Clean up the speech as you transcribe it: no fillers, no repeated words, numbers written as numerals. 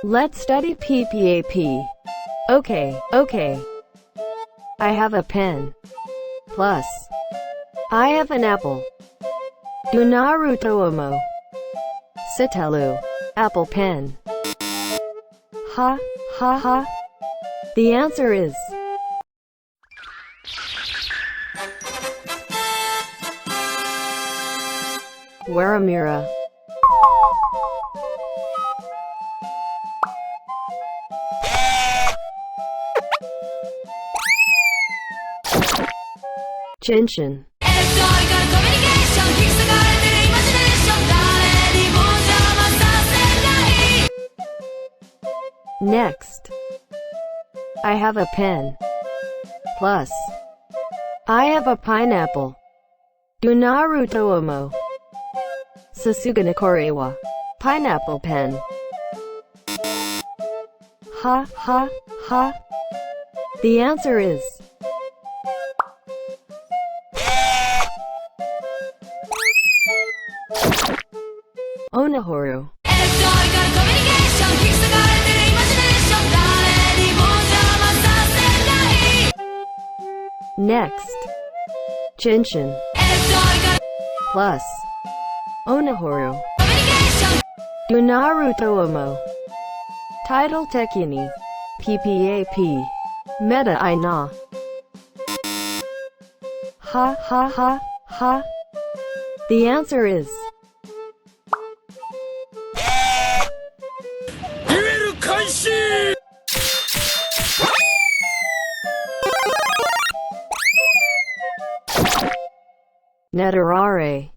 Let's study PPAP. Okay. I have a pen. Plus, I have an apple. Do Naruto Omo. Sitelu. Apple pen. Ha. The answer is Waramura. Genshin. Next, I have a pen. Plus, I have a pineapple. Do Naruto Omo. Sasuga Korewa. Pineapple pen. Ha. The answer is Onohoru. Next, Genshin. Plus, Onohoru. Do Naruto Omo. Title Tekini. PPAP. Meta I na. Ha. The answer is Netarare.